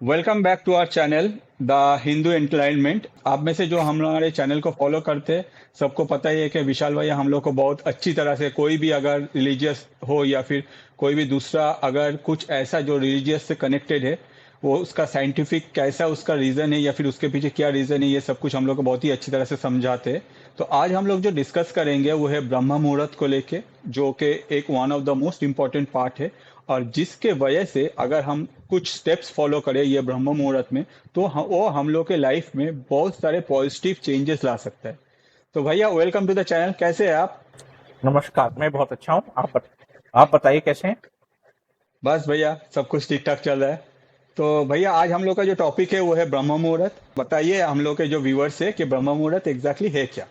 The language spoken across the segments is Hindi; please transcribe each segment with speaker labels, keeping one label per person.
Speaker 1: Welcome back to our channel the Hindu entertainment. आप में से जो हमारे चैनल को फॉलो करते हैं सबको पता ही है कि विशाल भैया हम लोग को बहुत अच्छी तरह से कोई भी अगर रिलीजियस हो या फिर कोई भी दूसरा अगर कुछ ऐसा जो रिलीजियस से कनेक्टेड है वो उसका साइंटिफिक कैसा उसका रीज़न है या फिर उसके पीछे क्या रीज़न है ये सब कुछ हम लोग को बहुत ही अच्छी तरह से समझाते हैं। तो आज हम लोग जो डिस्कस करेंगे वो है ब्रह्म मुहूर्त को लेके, जो कि एक one of the most important part है और जिसके वजह से अगर हम कुछ स्टेप्स फॉलो करें ये ब्रह्म मुहूर्त में तो वो हम लोग के लाइफ में बहुत सारे पॉजिटिव चेंजेस ला सकता है। तो भैया वेलकम टू द चैनल, कैसे हैं आप?
Speaker 2: नमस्कार। मैं बहुत अच्छा हूँ। आप बताइए कैसे हैं।
Speaker 1: बस भैया सब कुछ ठीक ठाक चल रहा है। तो भैया आज हम लोग का जो टॉपिक है वो है ब्रह्म मुहूर्त। बताइए हम लोग के जो व्यूअर्स है कि ब्रह्म मुहूर्त एग्जैक्टली है क्या?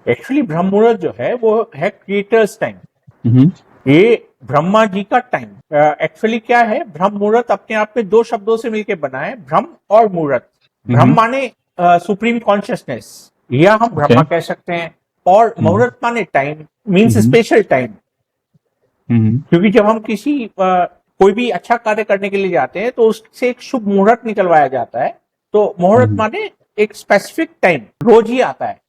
Speaker 2: एक्चुअली ब्रह्म मुहूर्त जो है वो है क्रिएटर्स टाइम।
Speaker 1: हम्म।
Speaker 2: ये ब्रह्मा जी का टाइम। एक्चुअली क्या है, ब्रह्म मुहूर्त अपने आप में दो शब्दों से मिलकर बना है, ब्रह्म और मुहूर्त। ब्रह्म
Speaker 1: हम्म।
Speaker 2: माने सुप्रीम कॉन्शियसनेस, या हम
Speaker 1: ओके।
Speaker 2: ब्रह्मा कह सकते हैं। और
Speaker 1: हम्म।
Speaker 2: मुहूर्त माने time, means
Speaker 1: hmm.
Speaker 2: Special time.
Speaker 1: Hmm.
Speaker 2: क्योंकि जब हम किसी कोई भी अच्छा कार्य करने के लिए जाते हैं तो उससे एक शुभ मुहूर्त निकलवाया जाता है। तो मुहूर्त
Speaker 1: हम्म।
Speaker 2: माने एक स्पेसिफिक टाइम, रोज ही आता है।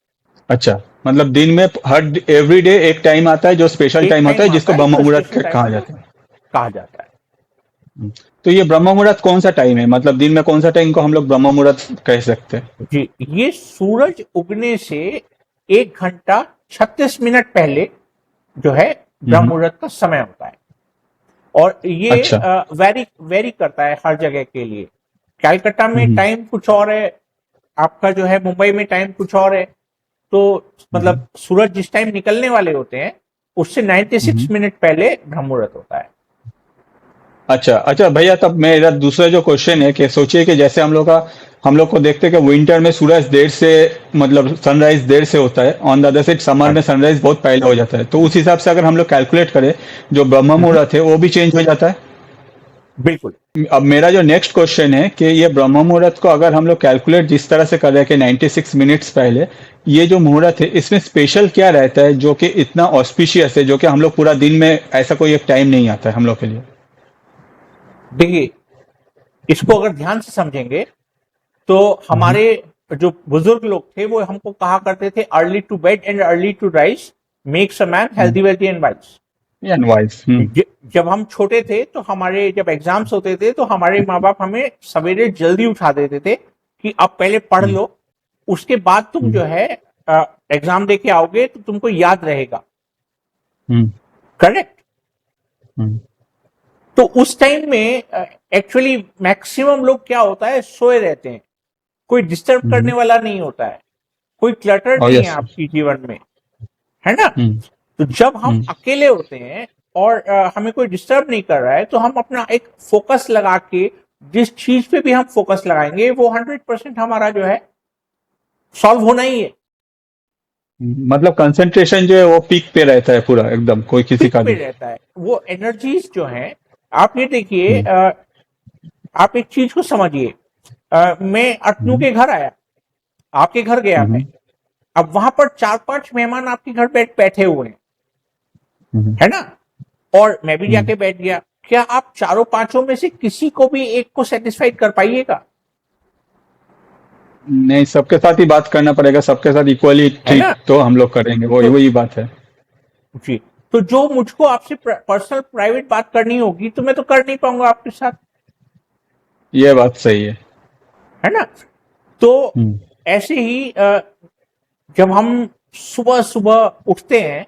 Speaker 1: अच्छा, मतलब दिन में हर एवरी डे एक टाइम आता है जो स्पेशल
Speaker 2: एक
Speaker 1: टाइम होता है
Speaker 2: टाइम
Speaker 1: जिसको
Speaker 2: आता है
Speaker 1: ब्रह्म
Speaker 2: जो
Speaker 1: मुहूर्त
Speaker 2: स्पेशल टाइम
Speaker 1: कहा
Speaker 2: है, जो
Speaker 1: जाता है।
Speaker 2: कहा जाता है।
Speaker 1: तो ये ब्रह्म मुहूर्त कौन सा टाइम है, मतलब दिन में कौन सा टाइम को हम लोग ब्रह्म मुहूर्त कह सकते हैं?
Speaker 2: जी, ये सूरज उगने से 1 घंटा 36 मिनट पहले जो है ब्रह्म
Speaker 1: हम्म।
Speaker 2: मुहूर्त का समय होता है। और ये
Speaker 1: अच्छा।
Speaker 2: वेरी वेरी करता है हर जगह के लिए। कैलकाटा में
Speaker 1: हम्म।
Speaker 2: टाइम कुछ और है, आपका जो है मुंबई में टाइम कुछ और है। तो
Speaker 1: हम्म।
Speaker 2: मतलब सूरज जिस टाइम निकलने वाले होते हैं उससे 96
Speaker 1: हम्म।
Speaker 2: मिनट पहले ब्रह्म मुहूर्त होता है।
Speaker 1: अच्छा अच्छा भैया, तब मेरा दूसरा जो क्वेश्चन है कि सोचिए कि जैसे हम लोग को देखते हैं कि विंटर में सूरज देर से, मतलब सनराइज देर से होता है, on the other side summer
Speaker 2: हाँ
Speaker 1: में
Speaker 2: जी।
Speaker 1: सनराइज बहुत पहले हो जाता है, तो उस हिसाब से अगर हम लोग कैलकुलेट करें जो ब्रह्म
Speaker 2: हम्म,
Speaker 1: मुहूर्त है वो भी चेंज हो जाता है।
Speaker 2: बिल्कुल।
Speaker 1: अब मेरा जो नेक्स्ट क्वेश्चन है कि ये ब्रह्म मुहूर्त को अगर हम लोग कैलकुलेट जिस तरह से कर रहे हैं कि 96 मिनट्स पहले, ये जो मुहूर्त है इसमें स्पेशल क्या रहता है जो कि इतना ऑस्पिशियस है, जो कि हम लोग पूरा दिन में ऐसा कोई एक टाइम नहीं आता है हम लोग के लिए?
Speaker 2: देखिए, इसको अगर ध्यान से समझेंगे तो
Speaker 1: हम्म।
Speaker 2: हमारे जो बुजुर्ग लोग थे वो हमको कहा करते थे, early to bed and early to rise makes a man healthy wealthy and wise.
Speaker 1: And wise. Hmm.
Speaker 2: जब हम छोटे थे तो हमारे जब एग्जाम्स होते थे तो हमारे माँ बाप हमें सवेरे जल्दी उठा देते थे कि अब पहले पढ़
Speaker 1: हम्म।
Speaker 2: लो, उसके बाद तुम
Speaker 1: हम्म।
Speaker 2: जो है एग्जाम दे के आओगे तो तुमको याद रहेगा।
Speaker 1: हम्म।
Speaker 2: करेक्ट।
Speaker 1: हम्म।
Speaker 2: तो उस टाइम में एक्चुअली मैक्सिमम लोग क्या होता है, सोए रहते हैं। कोई डिस्टर्ब
Speaker 1: हम्म।
Speaker 2: करने वाला नहीं होता है, कोई क्लटर
Speaker 1: ओ
Speaker 2: नहीं है
Speaker 1: यस।
Speaker 2: आपकी जीवन में, है ना।
Speaker 1: हम्म।
Speaker 2: तो जब हम
Speaker 1: हम्म।
Speaker 2: अकेले होते हैं और हमें कोई डिस्टर्ब नहीं कर रहा है तो हम अपना एक फोकस लगा के जिस चीज पे भी हम फोकस लगाएंगे वो 100% हमारा जो है सॉल्व होना ही है।
Speaker 1: मतलब कंसंट्रेशन जो है वो पीक पे रहता है पूरा एकदम, कोई किसी
Speaker 2: पिक
Speaker 1: का
Speaker 2: पे
Speaker 1: भी।
Speaker 2: रहता है वो एनर्जीज जो है। आप ये देखिए,
Speaker 1: हम्म।
Speaker 2: आप एक चीज को समझिए। मैं अतनु
Speaker 1: हम्म।
Speaker 2: के घर आया, आपके घर गया मैं।
Speaker 1: हम्म।
Speaker 2: अब वहां पर 4-5 मेहमान आपके घर बैठे हुए हैं,
Speaker 1: हम्म।
Speaker 2: है ना। और मैं भी
Speaker 1: हम्म।
Speaker 2: जाके बैठ गया। क्या आप चारों पांचों में से किसी को भी एक को सेटिस्फाइड कर पाइएगा?
Speaker 1: नहीं, सबके साथ ही बात करना पड़ेगा, सबके साथ इक्वली
Speaker 2: है
Speaker 1: ट्रीट
Speaker 2: ना।
Speaker 1: तो हम लोग करेंगे, वही
Speaker 2: तो
Speaker 1: वही बात है।
Speaker 2: जी, तो जो मुझको आपसे पर्सनल प्राइवेट बात करनी होगी तो मैं तो कर नहीं पाऊंगा आपके साथ,
Speaker 1: ये बात सही है।
Speaker 2: है ना। तो
Speaker 1: हम्म।
Speaker 2: ऐसे ही जब हम सुबह सुबह उठते हैं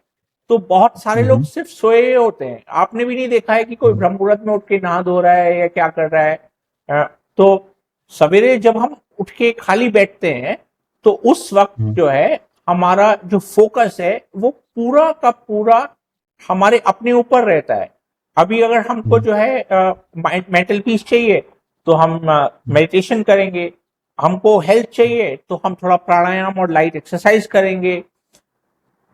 Speaker 2: तो बहुत सारे लोग
Speaker 1: हम्म।
Speaker 2: सिर्फ सोए हुए होते हैं। आपने भी नहीं देखा है कि कोई
Speaker 1: हम्म।
Speaker 2: ब्रह्म मुहूर्त में उठ के नहा धो रहा है या क्या कर रहा है। तो सवेरे जब हम उठ के खाली बैठते हैं तो उस वक्त
Speaker 1: हम्म।
Speaker 2: जो है हमारा जो फोकस है वो पूरा का पूरा हमारे अपने ऊपर रहता है। अभी अगर हमको
Speaker 1: हम्म।
Speaker 2: जो है मेंटल पीस चाहिए तो हम मेडिटेशन करेंगे। हमको हेल्थ चाहिए तो हम थोड़ा प्राणायाम और लाइट एक्सरसाइज करेंगे।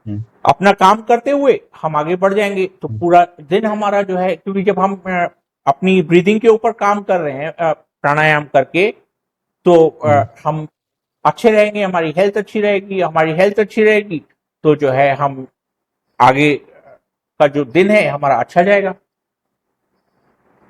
Speaker 1: हम्म।
Speaker 2: अपना काम करते हुए हम आगे बढ़ जाएंगे तो पूरा दिन हमारा जो है, क्योंकि जब हम अपनी ब्रीदिंग के ऊपर काम कर रहे हैं प्राणायाम करके, तो
Speaker 1: हम्म।
Speaker 2: हम अच्छे रहेंगे, हमारी हेल्थ अच्छी रहेगी। हमारी हेल्थ अच्छी रहेगी तो जो है हम आगे का जो दिन है हमारा अच्छा जाएगा।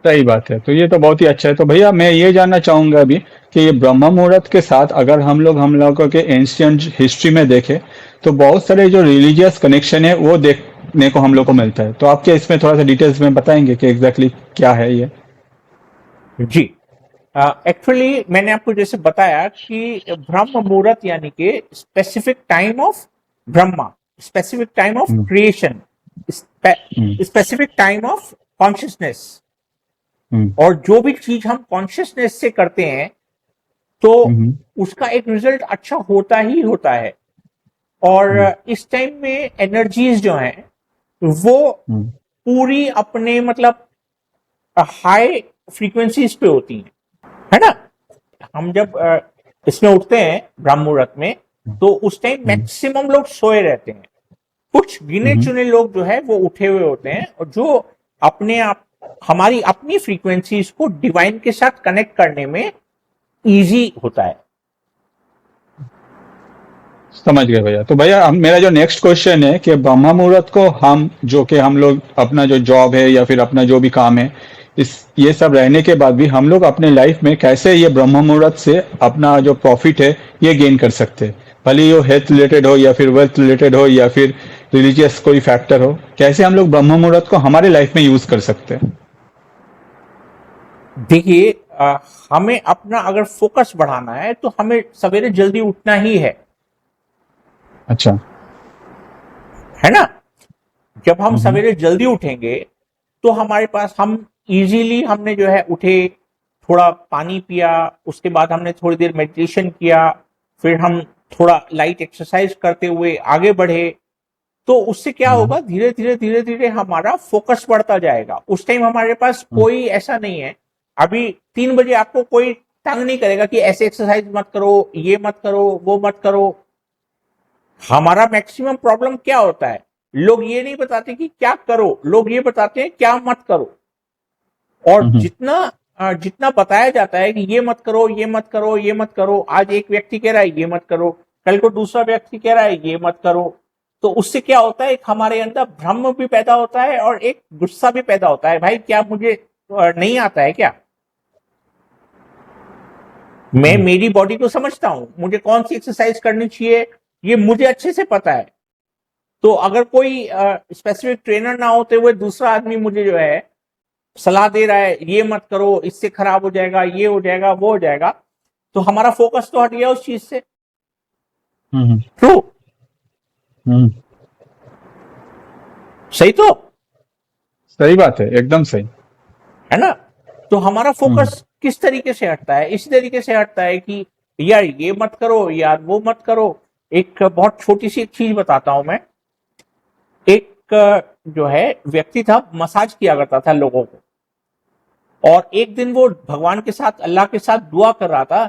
Speaker 1: सही बात है। तो ये तो बहुत ही अच्छा है। तो भैया मैं ये जानना चाहूंगा अभी कि ये ब्रह्म मुहूर्त के साथ अगर हम लोगों के एंशियंट हिस्ट्री में देखें तो बहुत सारे जो रिलीजियस कनेक्शन है वो देखने को हम लोग को मिलता है। तो आप क्या इसमें थोड़ा सा डिटेल्स में बताएंगे कि एग्जैक्टली क्या है ये?
Speaker 2: जी, एक्चुअली मैंने आपको जैसे बताया कि ब्रह्म मुहूर्त यानी कि specific time of Brahma, specific time of
Speaker 1: hmm.
Speaker 2: Creation,
Speaker 1: hmm.
Speaker 2: Specific time of consciousness.
Speaker 1: Hmm.
Speaker 2: और जो भी चीज हम कॉन्शियसनेस से करते हैं तो
Speaker 1: हम्म।
Speaker 2: उसका एक रिजल्ट अच्छा होता ही होता है। और
Speaker 1: हम्म।
Speaker 2: इस टाइम में एनर्जीज जो हैं वो
Speaker 1: हम्म।
Speaker 2: पूरी अपने मतलब हाई फ्रीक्वेंसीज पे होती हैं, है ना। हम जब इसमें उठते हैं ब्रह्म मुहूर्त में, तो उस टाइम
Speaker 1: हम्म।
Speaker 2: मैक्सिमम लोग सोए रहते हैं। कुछ गिने
Speaker 1: हम्म।
Speaker 2: चुने लोग जो है वो उठे हुए होते हैं, और जो अपने आप हमारी अपनी फ्रीक्वेंसीज को डिवाइन के साथ कनेक्ट करने में इजी होता है।
Speaker 1: समझ गए भैया। तो भैया मेरा जो नेक्स्ट क्वेश्चन है कि ब्रह्म मुहूर्त को हम जो कि हम लोग अपना जो जॉब है या फिर अपना जो भी काम है इस ये सब रहने के बाद भी हम लोग अपने लाइफ में कैसे ये ब्रह्म मुहूर्त से अपना जो प्रॉफिट है ये गेन कर सकते हैं, भले ही वो हेल्थ रिलेटेड हो या फिर वेल्थ रिलेटेड हो या फिर रिलीजियस कोई फैक्टर हो, कैसे हम लोग ब्रह्म मुहूर्त को हमारे लाइफ में यूज कर सकते हैं?
Speaker 2: देखिए, हमें अपना अगर फोकस बढ़ाना है तो हमें सवेरे जल्दी उठना ही
Speaker 1: अच्छा।
Speaker 2: है ना। जब हम
Speaker 1: हम्म।
Speaker 2: सवेरे जल्दी उठेंगे तो हमारे पास हम इजीली हमने जो है उठे, थोड़ा पानी पिया, उसके बाद हमने थोड़ी देर मेडिटेशन किया, फिर हम थोड़ा लाइट एक्सरसाइज करते हुए आगे बढ़े, तो उससे क्या
Speaker 1: हम्म।
Speaker 2: होगा, धीरे धीरे धीरे धीरे हमारा फोकस बढ़ता जाएगा। उस टाइम हमारे पास
Speaker 1: हम्म।
Speaker 2: कोई ऐसा नहीं है। अभी 3 बजे आपको कोई तंग नहीं करेगा कि ऐसे एक्सरसाइज मत करो, ये मत करो, वो मत करो। हमारा मैक्सिमम प्रॉब्लम क्या होता है, लोग ये नहीं बताते कि क्या करो, लोग ये बताते हैं क्या मत करो। और
Speaker 1: हम्म।
Speaker 2: जितना बताया जाता है कि ये मत करो, ये मत करो, ये मत करो, आज एक व्यक्ति कह रहा है ये मत करो, कल को दूसरा व्यक्ति कह रहा है ये मत करो, तो उससे क्या होता है, एक हमारे अंदर भ्रम भी पैदा होता है और एक गुस्सा भी पैदा होता है। भाई क्या मुझे नहीं आता है क्या? मैं
Speaker 1: हम्म।
Speaker 2: मेरी बॉडी को समझता हूं, मुझे कौन सी एक्सरसाइज करनी चाहिए ये मुझे अच्छे से पता है। तो अगर कोई स्पेसिफिक ट्रेनर ना होते हुए दूसरा आदमी मुझे जो है सलाह दे रहा है ये मत करो, इससे खराब हो जाएगा, ये हो जाएगा, वो हो जाएगा, तो हमारा फोकस तो हट गया उस चीज से।
Speaker 1: हम्म।
Speaker 2: ट्रू,
Speaker 1: हम्म।
Speaker 2: सही तो,
Speaker 1: सही बात है, एकदम सही।
Speaker 2: है ना। तो हमारा
Speaker 1: हम्म।
Speaker 2: फोकस किस तरीके से हटता है, इसी तरीके से हटता है कि यार ये मत करो, यार वो मत करो। एक बहुत छोटी सी चीज बताता हूं मैं। एक जो है व्यक्ति था, मसाज किया करता था लोगों को, और एक दिन वो भगवान के साथ, अल्लाह के साथ दुआ कर रहा था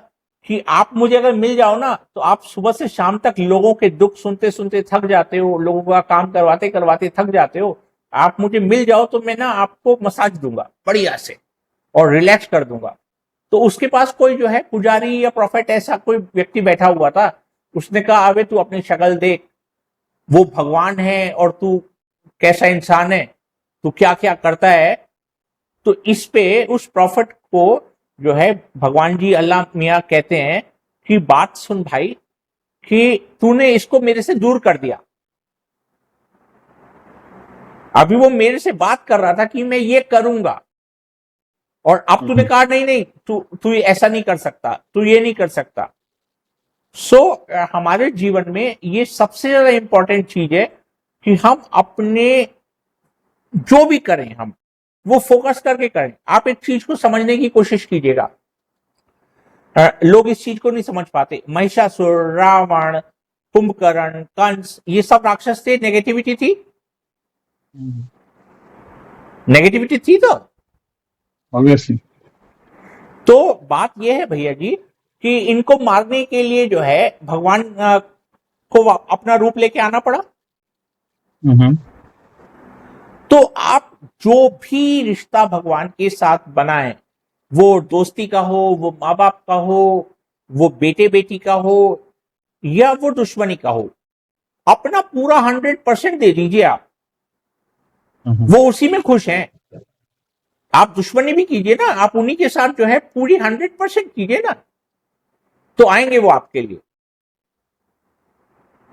Speaker 2: कि आप मुझे अगर मिल जाओ ना, तो आप सुबह से शाम तक लोगों के दुख सुनते सुनते थक जाते हो, लोगों का काम करवाते करवाते थक जाते हो, आप मुझे मिल जाओ तो मैं ना आपको मसाज दूंगा बढ़िया से और रिलैक्स कर दूंगा। तो उसके पास कोई जो है पुजारी या प्रोफेट ऐसा कोई व्यक्ति बैठा हुआ था। उसने कहा अबे तू अपनी शक्ल देख, वो भगवान है और तू कैसा इंसान है, तू क्या क्या करता है। तो इस पे उस प्रॉफिट को जो है भगवान जी अल्लाह मियाँ कहते हैं कि बात सुन भाई, कि तूने इसको मेरे से दूर कर दिया। अभी वो मेरे से बात कर रहा था कि मैं ये करूंगा, और अब तूने
Speaker 1: हम्म।
Speaker 2: कहा नहीं नहीं, तू तू ऐसा नहीं कर सकता, तू ये नहीं कर सकता। सो हमारे जीवन में ये सबसे ज्यादा इंपॉर्टेंट चीज है कि हम अपने जो भी करें हम वो फोकस करके करें। आप एक चीज को समझने की कोशिश कीजिएगा। लोग इस चीज को नहीं समझ पाते। महिषासुर, रावण, कुंभकर्ण, कंस, ये सब राक्षस थे, नेगेटिविटी थी,
Speaker 1: हम्म।
Speaker 2: नेगेटिविटी थी।
Speaker 1: ऑब्वियसली।
Speaker 2: तो बात यह है भैया जी कि इनको मारने के लिए जो है भगवान को अपना रूप लेके आना पड़ा।
Speaker 1: हम्म।
Speaker 2: तो आप जो भी रिश्ता भगवान के साथ बनाए, वो दोस्ती का हो, वो माँ बाप का हो, वो बेटे बेटी का हो, या वो दुश्मनी का हो, अपना पूरा 100% दे दीजिए आप।
Speaker 1: हम्म।
Speaker 2: वो उसी में खुश हैं। आप दुश्मनी भी कीजिए ना, आप उन्हीं के साथ जो है पूरी 100% कीजिए ना, तो आएंगे वो आपके लिए।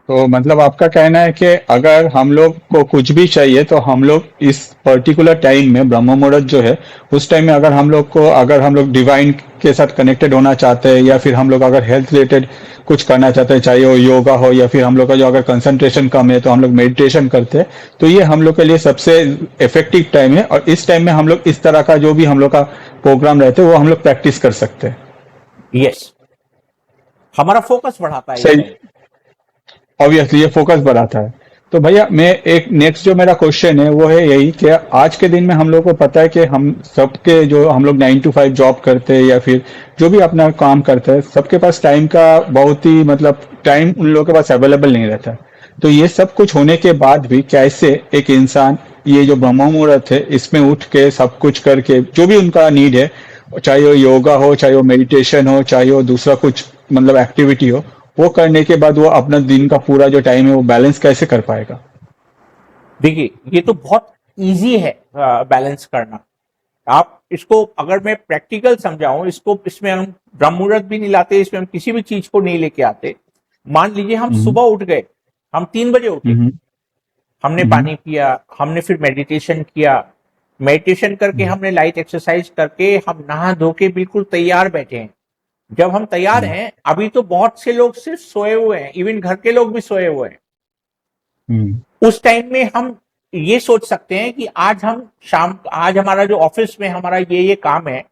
Speaker 1: तो मतलब आपका कहना है कि अगर हम लोग को कुछ भी चाहिए तो हम लोग इस पर्टिकुलर टाइम में ब्रह्म मुहूर्त जो है उस टाइम में अगर हम लोग डिवाइन के साथ कनेक्टेड होना चाहते हैं या फिर हम लोग अगर हेल्थ रिलेटेड कुछ करना चाहते हैं, चाहे वो योगा हो या फिर हम लोग का जो अगर कंसंट्रेशन कम है तो हम लोग मेडिटेशन करते हैं, तो ये हम लोग के लिए सबसे इफेक्टिव टाइम है और इस टाइम में हम लोग इस तरह का जो भी हम लोग का प्रोग्राम रहते हैं वो हम लोग प्रैक्टिस कर सकते हैं।
Speaker 2: यस, हमारा फोकस बढ़ाता है इस
Speaker 1: सही।
Speaker 2: टाइम।
Speaker 1: ऑब्वियसली ये फोकस बढ़ाता है। तो भैया मैं एक नेक्स्ट जो मेरा क्वेश्चन है वो है यही कि आज के दिन में हम लोग को पता है कि हम सबके जो हम लोग 9 to 5 जॉब करते हैं या फिर जो भी अपना काम करते हैं, सबके पास टाइम का बहुत ही मतलब टाइम उन लोगों के पास अवेलेबल नहीं रहता है। तो ये सब कुछ होने के बाद भी कैसे एक इंसान ये जो ब्रह्म मुहूर्त है इसमें उठ के सब कुछ करके जो भी उनका नीड है, चाहे वो योगा हो, चाहे वो मेडिटेशन हो, चाहे वो दूसरा कुछ मतलब एक्टिविटी हो, वो करने के बाद वो अपना दिन का पूरा जो टाइम है वो बैलेंस कैसे कर पाएगा?
Speaker 2: देखिए, ये तो बहुत इजी है बैलेंस करना। आप इसको अगर मैं प्रैक्टिकल समझाऊं, इसमें हम ब्रह्म मुहूर्त भी नहीं लाते, इसमें हम किसी भी चीज को नहीं लेके आते। मान लीजिए हम
Speaker 1: हम्म।
Speaker 2: सुबह उठ गए, हम 3 बजे उठे,
Speaker 1: हम्म।
Speaker 2: हमने
Speaker 1: हम्म।
Speaker 2: पानी पिया, हमने फिर मेडिटेशन किया, मेडिटेशन करके
Speaker 1: हम्म।
Speaker 2: हमने लाइट एक्सरसाइज करके हम नहा धो के बिल्कुल तैयार बैठे हैं। जब हम तैयार
Speaker 1: हम्म।
Speaker 2: हैं, अभी तो बहुत से लोग सिर्फ सोए हुए हैं, इवन घर के लोग भी सोए हुए हैं।
Speaker 1: हम्म।
Speaker 2: उस टाइम में हम ये सोच सकते हैं कि आज हमारा जो ऑफिस में हमारा ये काम है,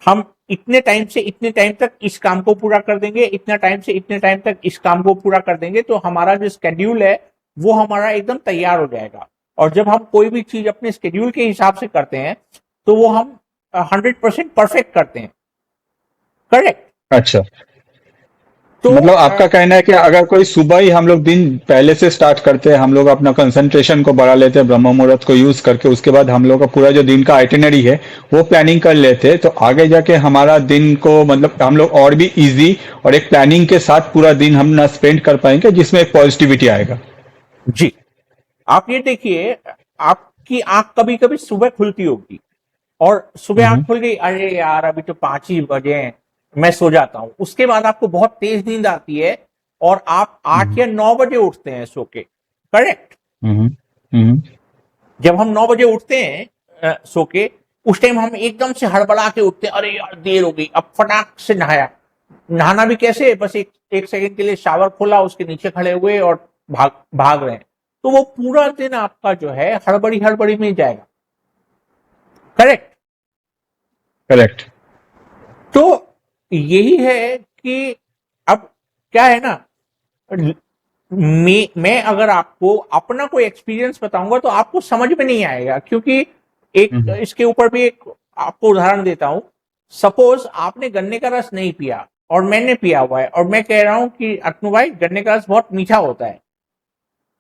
Speaker 2: हम इतने टाइम से इतने टाइम तक इस काम को पूरा कर देंगे, इतना टाइम से इतने टाइम तक इस काम को पूरा कर देंगे, तो हमारा जो स्केड्यूल है वो हमारा एकदम तैयार हो जाएगा। और जब हम कोई भी चीज अपने स्केड्यूल के हिसाब से करते हैं, तो वो हम 100% परफेक्ट करते हैं। करेक्ट।
Speaker 1: अच्छा।
Speaker 2: तो
Speaker 1: मतलब आपका कहना है कि अगर कोई सुबह ही हम लोग दिन पहले से स्टार्ट करते हैं, हम लोग अपना कंसंट्रेशन को बढ़ा लेते हैं ब्रह्म मुहूर्त को यूज करके, उसके बाद हम लोग का पूरा जो दिन का आइटिनरी है वो प्लानिंग कर लेते हैं, तो आगे जाके हमारा दिन को मतलब हम लोग और भी इजी और एक प्लानिंग के साथ पूरा दिन हम ना स्पेंड कर पाएंगे जिसमें एक पॉजिटिविटी आएगा।
Speaker 2: जी, आप ये देखिए, आपकी आंख कभी कभी सुबह खुलती होगी, और सुबह आंख
Speaker 1: हम्म।
Speaker 2: खुल गई, अरे यार अभी तो 5 ही बजे हैं, मैं सो जाता हूं। उसके बाद आपको बहुत तेज नींद आती है और आप आठ
Speaker 1: हम्म।
Speaker 2: या 9 बजे उठते हैं सो के। करेक्ट।
Speaker 1: हम्म। हम्म।
Speaker 2: जब हम 9 बजे उठते हैं सो के, उस टाइम हम एकदम से हड़बड़ा के उठते हैं, अरे यार देर हो गई, अब फटाक से नहाया। नहाना भी कैसे, बस एक सेकंड के लिए शावर खोला, उसके नीचे खड़े हुए और भाग भाग रहे हैं। तो वो पूरा दिन आपका जो है हड़बड़ी हड़बड़ी में जाएगा। करेक्ट।
Speaker 1: करेक्ट।
Speaker 2: तो यही है कि अब क्या है ना, मैं अगर आपको अपना कोई एक्सपीरियंस बताऊंगा तो आपको समझ में नहीं आएगा, क्योंकि एक
Speaker 1: हम्म।
Speaker 2: इसके ऊपर भी एक आपको उदाहरण देता हूं। सपोज आपने गन्ने का रस नहीं पिया और मैंने पिया हुआ है, और मैं कह रहा हूं कि अतनु भाई गन्ने का रस बहुत मीठा होता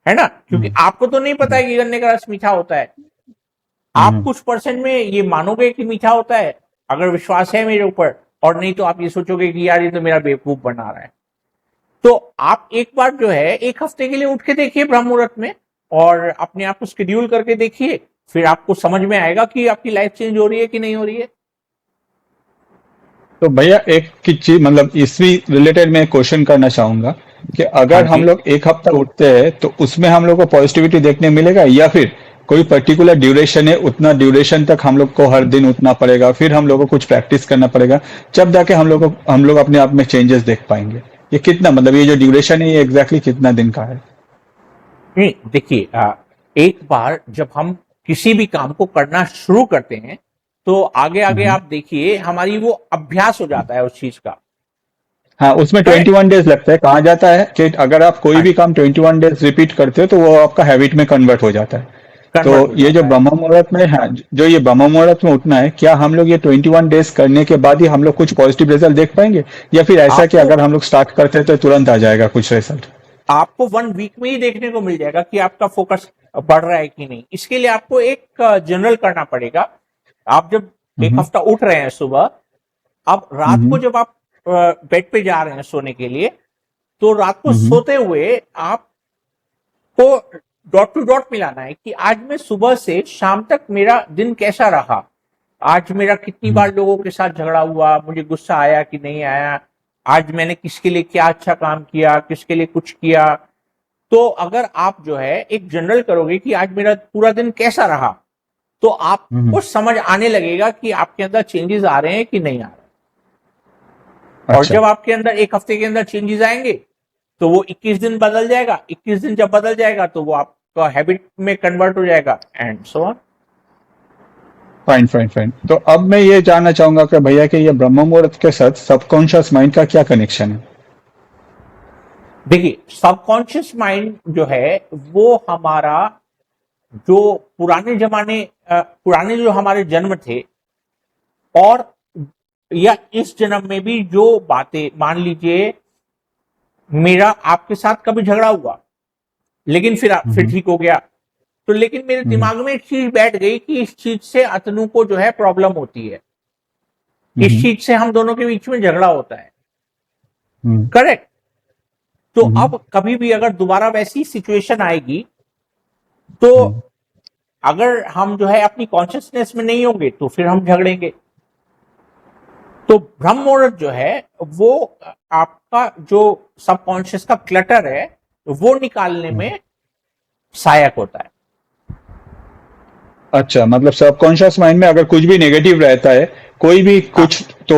Speaker 2: है ना, क्योंकि
Speaker 1: हम्म।
Speaker 2: आपको तो नहीं पता है कि गन्ने का रस मीठा होता है। आप
Speaker 1: हम्म।
Speaker 2: कुछ परसेंट में ये मानोगे कि मीठा होता है, अगर विश्वास है मेरे ऊपर, और नहीं तो आप ये सोचोगे कि यार ये तो मेरा बेवकूफ बना रहा है। तो आप एक बार जो है 1 हफ्ते के लिए उठ के देखिए ब्रह्म मुहूर्त में, और अपने आप को शेड्यूल करके देखिए, फिर आपको समझ में आएगा कि आपकी लाइफ चेंज हो रही है कि नहीं हो रही है।
Speaker 1: तो भैया एक की चीज मतलब इसी रिलेटेड मैं क्वेश्चन करना चाहूंगा कि
Speaker 2: हाँ
Speaker 1: अगर हम
Speaker 2: जी।
Speaker 1: लोग एक हफ्ता उठते हैं तो उसमें हम लोग को पॉजिटिविटी देखने मिलेगा या फिर कोई पर्टिकुलर ड्यूरेशन है, उतना ड्यूरेशन तक हम लोग को हर दिन उठना पड़ेगा, फिर हम लोग को कुछ प्रैक्टिस करना पड़ेगा, जब जाके हम लोग अपने आप में चेंजेस देख पाएंगे? ये कितना मतलब ये जो ड्यूरेशन है ये एग्जैक्टली कितना दिन का है?
Speaker 2: नहीं देखिए, एक बार जब हम किसी भी काम को करना शुरू करते हैं, तो आगे आगे
Speaker 1: हम्म।
Speaker 2: आप देखिए हमारी वो अभ्यास हो जाता है उस चीज का।
Speaker 1: हाँ, उसमें
Speaker 2: करेक्ट।
Speaker 1: 21 डेज लगता है। कहा जाता है कि अगर आप कोई
Speaker 2: हाँ,
Speaker 1: भी काम 21 डेज रिपीट करते हो तो वो आपका हैबिट में कन्वर्ट हो जाता है। तो
Speaker 2: कन्वर्ट हो
Speaker 1: ये जो
Speaker 2: जाता है।
Speaker 1: ब्रह्म मुहूर्त में है, जो ये ब्रह्म मुहूर्त में उठना है, क्या हम लोग ये 21 डेज करने के बाद ही हम लोग कुछ पॉजिटिव रिजल्ट देख पाएंगे या फिर ऐसा कि
Speaker 2: आपको
Speaker 1: अगर हम लोग स्टार्ट करते हैं तो तुरंत आ जाएगा कुछ रिजल्ट?
Speaker 2: आपको 1 वीक में ही देखने को मिल जाएगा कि आपका फोकस बढ़ रहा है कि नहीं। इसके लिए आपको एक जनरल करना पड़ेगा। आप जब एक
Speaker 1: हम्म।
Speaker 2: हफ्ता उठ रहे हैं सुबह, अब रात को
Speaker 1: हम्म।
Speaker 2: जब आप बेड पे जा रहे हैं सोने के लिए, तो रात को
Speaker 1: हम्म।
Speaker 2: सोते हुए आपको डॉट टू डॉट मिलाना है कि आज मैं सुबह से शाम तक मेरा दिन कैसा रहा। आज मेरा कितनी बार लोगों के साथ झगड़ा हुआ, मुझे गुस्सा आया कि नहीं आया, आज मैंने किसके लिए क्या अच्छा काम किया, किसके लिए कुछ किया। तो अगर आप जो है एक जनरल करोगे कि आज मेरा पूरा दिन कैसा रहा, तो आपको समझ आने लगेगा कि आपके अंदर चेंजेस आ रहे हैं कि नहीं आ रहे। और
Speaker 1: अच्छा।
Speaker 2: जब आपके अंदर एक हफ्ते के अंदर चेंजेस आएंगे तो वो 21 दिन बदल जाएगा, 21 दिन जब बदल जाएगा तो वो आपका हैबिट में कन्वर्ट हो जाएगा, and so on.
Speaker 1: Fine fine fine. तो अब मैं ये जानना चाहूंगा कि भैया कि ये ब्रह्म मुहूर्त के साथ सबकॉन्शियस माइंड का क्या कनेक्शन है?
Speaker 2: देखिए, सबकॉन्शियस माइंड जो है वो हमारा जो पुराने जो हमारे जन्म थे, और या इस जन्म में भी जो बातें, मान लीजिए मेरा आपके साथ कभी झगड़ा हुआ लेकिन फिर ठीक हो गया, तो लेकिन मेरे दिमाग में एक चीज बैठ गई कि इस चीज से अतनु को जो है प्रॉब्लम होती है, इस चीज से हम दोनों के बीच में झगड़ा होता है, करेक्ट। तो अब कभी भी अगर दोबारा वैसी सिचुएशन आएगी, तो अगर हम जो है अपनी कॉन्शियसनेस में नहीं होंगे तो फिर हम झगड़ेंगे। तो ब्रह्म मुहूर्त जो है वो आपका जो सबकॉन्शियस का क्लटर है वो निकालने में सहायक होता है।
Speaker 1: अच्छा, मतलब सबकॉन्शियस माइंड में अगर कुछ भी नेगेटिव रहता है, कोई भी कुछ, तो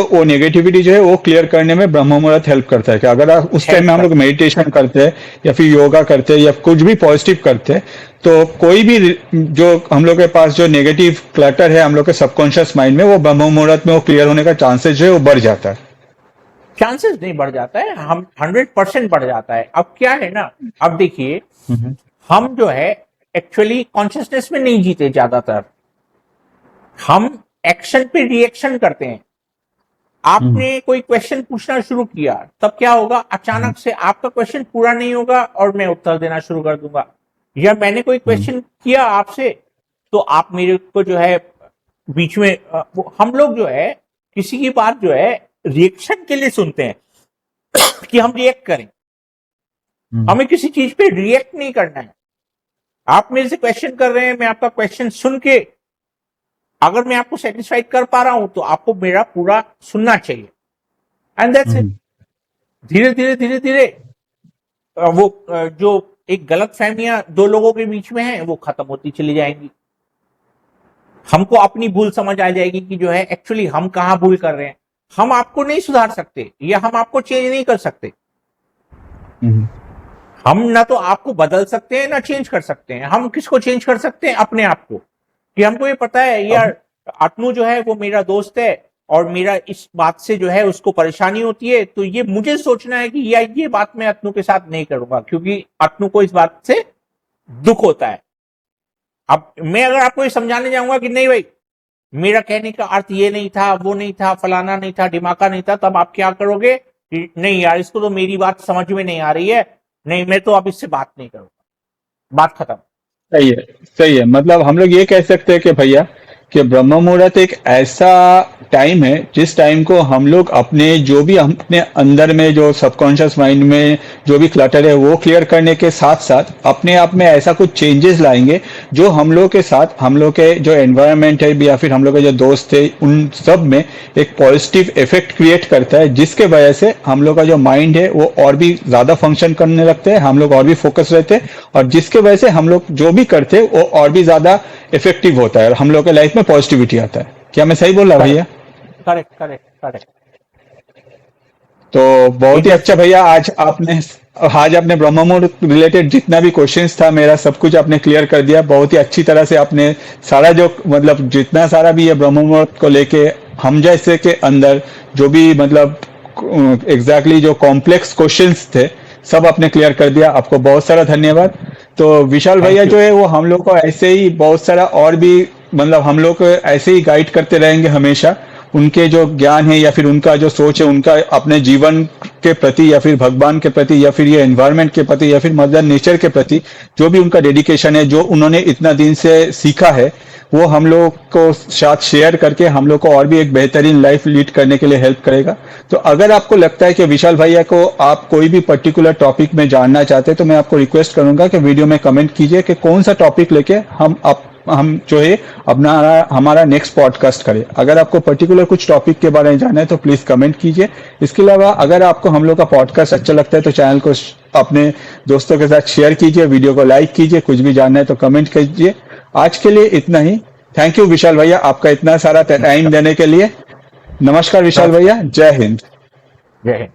Speaker 1: वो नेगेटिविटी जो है वो क्लियर करने में ब्रह्म मुहूर्त हेल्प करता है। कि अगर उस टाइम में हम लोग मेडिटेशन करते हैं या फिर योगा करते हैं या कुछ भी पॉजिटिव करते हैं, तो कोई भी जो हम लोग के पास जो नेगेटिव क्लटर है हम लोग के सबकॉन्शियस माइंड में, वो ब्रह्म मुहूर्त में वो क्लियर होने का चांसेस जो है वो बढ़ जाता है।
Speaker 2: चांसेस नहीं बढ़ जाता है, हम 100% बढ़ जाता है। अब क्या है ना, अब देखिए हम जो है एक्चुअली कॉन्शियसनेस में नहीं जीते, ज्यादातर हम एक्शन पे रिएक्शन करते हैं। आपने कोई क्वेश्चन पूछना शुरू किया, तब क्या होगा, अचानक से आपका क्वेश्चन पूरा नहीं होगा और मैं उत्तर देना शुरू कर दूंगा। या मैंने कोई क्वेश्चन किया आपसे, तो आप मेरे को जो है बीच में हम लोग जो है किसी की बात जो है रिएक्शन के लिए सुनते हैं कि हम रिएक्ट करें। हमें किसी चीज पे रिएक्ट नहीं करना है। आप मेरे से क्वेश्चन कर रहे हैं, मैं आपका क्वेश्चन सुन के अगर मैं आपको सेटिस्फाइड कर पा रहा हूं तो आपको मेरा पूरा सुनना चाहिए, एंड दैट्स इट। धीरे धीरे धीरे धीरे वो जो एक गलत फहमियां दो लोगों के बीच में है वो खत्म होती चली जाएंगी। हमको अपनी भूल समझ आ जाएगी कि जो है एक्चुअली हम कहां भूल कर रहे हैं। हम आपको नहीं सुधार सकते या हम आपको चेंज नहीं कर सकते। हम ना तो आपको बदल सकते हैं ना चेंज कर सकते हैं। हम किसको चेंज कर सकते हैं? अपने आप को। कि हमको ये पता है यार अतनु जो है वो मेरा दोस्त है और मेरा इस बात से जो है उसको परेशानी होती है, तो ये मुझे सोचना है कि यार ये बात मैं अतनु के साथ नहीं करूंगा क्योंकि अतनु को इस बात से दुख होता है। अब मैं अगर आपको ये समझाने जाऊंगा कि नहीं भाई मेरा कहने का अर्थ ये नहीं था, वो नहीं था, फलाना नहीं था, ढिमाका नहीं था, तब आप क्या करोगे कि नहीं यार इसको तो मेरी बात समझ में नहीं आ रही है, नहीं मैं तो अब इससे बात नहीं करूंगा, बात खत्म।
Speaker 1: सही है, सही है। मतलब हम लोग ये कह सकते हैं कि भैया कि ब्रह्म मुहूर्त एक ऐसा टाइम है जिस टाइम को हम लोग अपने जो भी अपने अंदर में जो सबकॉन्शियस माइंड में जो भी क्लटर है वो क्लियर करने के साथ साथ अपने आप में ऐसा कुछ चेंजेस लाएंगे जो हम लोग के साथ, हम लोग के जो एनवायरनमेंट है या फिर हम लोग के जो दोस्त है उन सब में एक पॉजिटिव इफेक्ट क्रिएट करता है, जिसके वजह से हम लोग का जो माइंड है वो और भी ज्यादा फंक्शन करने लगते हैं, हम लोग और भी फोकस रहते हैं और जिसके वजह से हम लोग जो भी करते हैं वो और भी ज्यादा इफेक्टिव होता है और हम लोग के लाइफ में पॉजिटिविटी आता है। क्या मैं सही बोल रहा भैया?
Speaker 2: Correct correct correct.
Speaker 1: तो बहुत ही अच्छा भैया, आज आपने ब्रह्म मुहूर्त रिलेटेड जितना भी क्वेश्चंस था मेरा सब कुछ आपने क्लियर कर दिया। बहुत ही अच्छी तरह से आपने सारा जो मतलब जितना सारा भी है ब्रह्म मुहूर्त को लेके हम जैसे के अंदर जो भी मतलब एग्जैक्टली जो कॉम्प्लेक्स क्वेश्चंस थे सब आपने क्लियर कर दिया। आपको बहुत सारा धन्यवाद। तो विशाल भैया जो है वो हम लोग को ऐसे ही बहुत सारा और भी मतलब हम लोग को ऐसे ही गाइड करते रहेंगे हमेशा। उनके जो ज्ञान है या फिर उनका जो सोच है उनका अपने जीवन के प्रति या फिर भगवान के प्रति या फिर ये एनवायरनमेंट के प्रति या फिर मदर नेचर के प्रति जो भी उनका डेडिकेशन है, जो उन्होंने इतना दिन से सीखा है, वो हम लोग को साथ शेयर करके हम लोग को और भी एक बेहतरीन लाइफ लीड करने के लिए हेल्प करेगा। तो अगर आपको लगता है कि विशाल भैया को आप कोई भी पर्टिकुलर टॉपिक में जानना चाहते हैं तो मैं आपको रिक्वेस्ट करूंगा कि वीडियो में कमेंट कीजिए कि कौन सा टॉपिक लेके हम हम जो है अपना हमारा नेक्स्ट पॉडकास्ट करें। अगर आपको पर्टिकुलर कुछ टॉपिक के बारे में जानना है तो प्लीज कमेंट कीजिए। इसके अलावा अगर आपको हम लोग का पॉडकास्ट अच्छा लगता है तो चैनल को अपने दोस्तों के साथ शेयर कीजिए, वीडियो को लाइक कीजिए, कुछ भी जानना है तो कमेंट कीजिए। आज के लिए इतना ही। थैंक यू विशाल भैया, आपका इतना सारा टाइम देने के लिए। नमस्कार विशाल भैया, जय हिंद।
Speaker 2: जय हिंद।